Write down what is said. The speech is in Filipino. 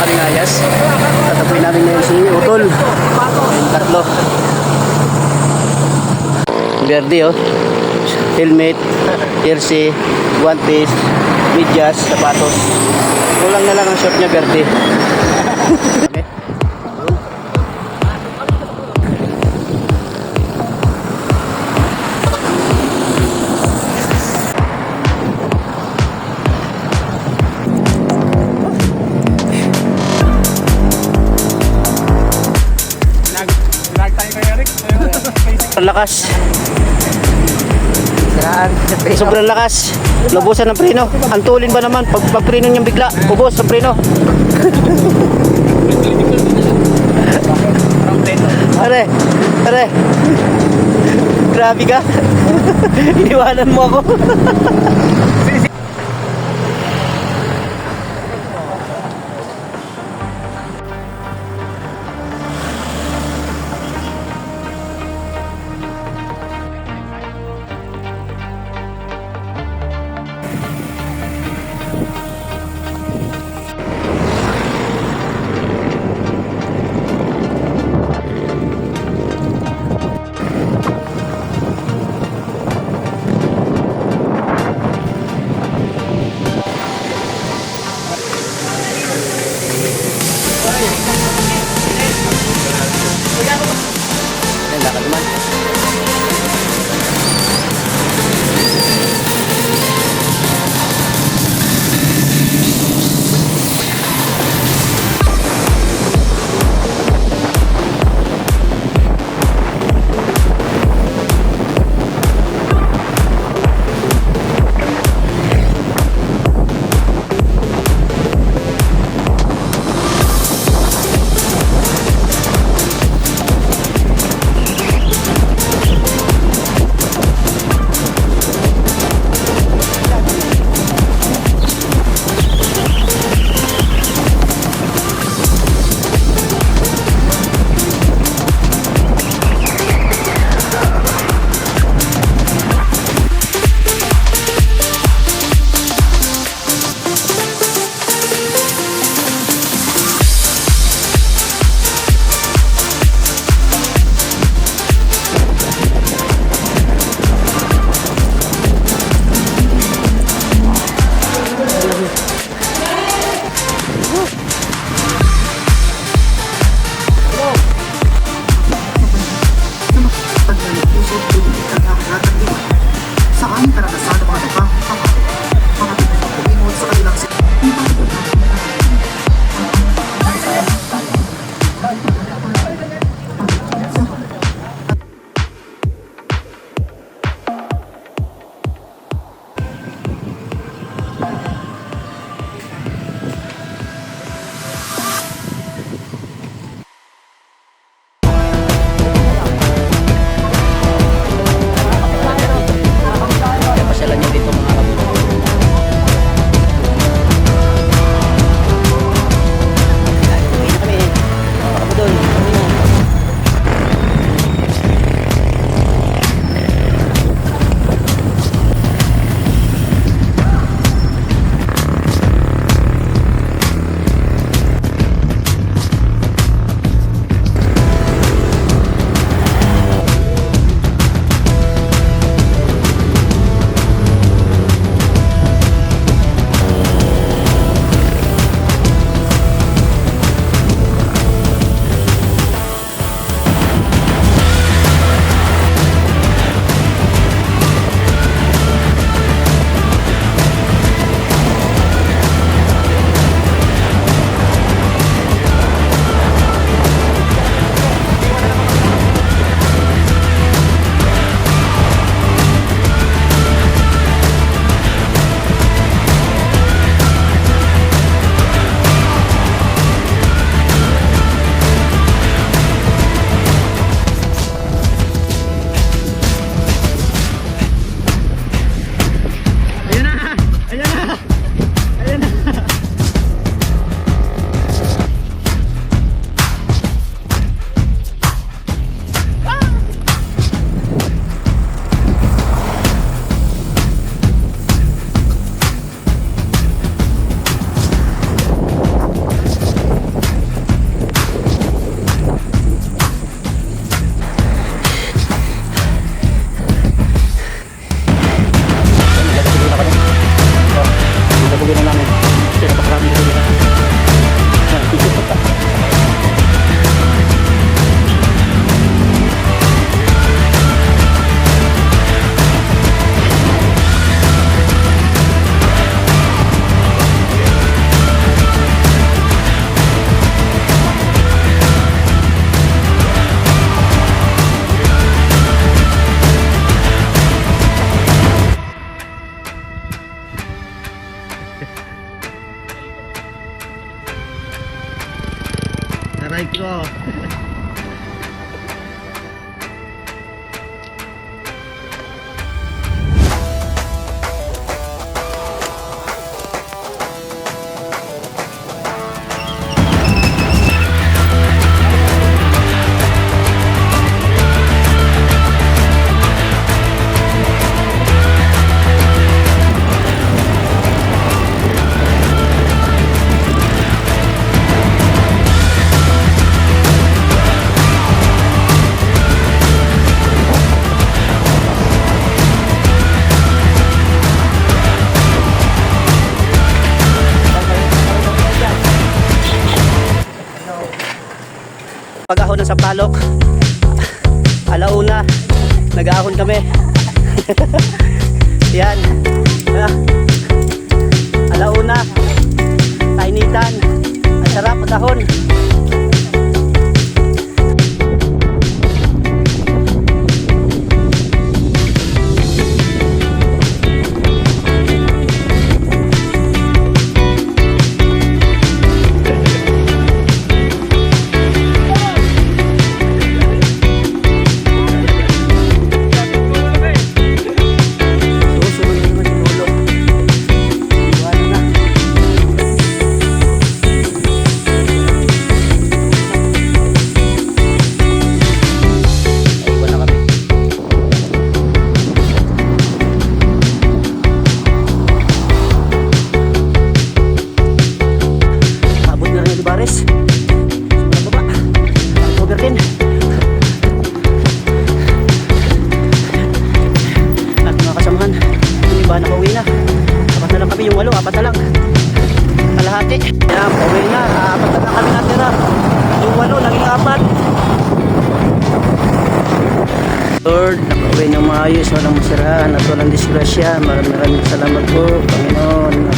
Karingayas. Tatapuin namin ngayon si Utol. Yung tatlo. Verde oh. Helmet, jersey, guantes, medyas, sapatos. Kulang na lang ang short niya, verde. Sobrang lakas. Sobrang lakas. Nabusan ng preno. Ang tulin ba naman? Pag preno niyang bigla, ubos ang preno. Are, are. Grabe ka. Iniwanan mo ako. Aray ko. Pag-ahon ng Sampalok, alauna, nag-aahon kami. Yan. Alauna, kainitan, ang sarap pag-ahon. Bares baba over din at mga kasamahan yung iba nakauwi na, apat na lang kami, yung 8, 4 na lang kalahati. Yan, pauwi na, 4 na lang kami natira, yung 8 naging 4. Lord, nakauwi ng maayos, walang masiraan at walang disgrasya. Maraming salamat po, Panginoon.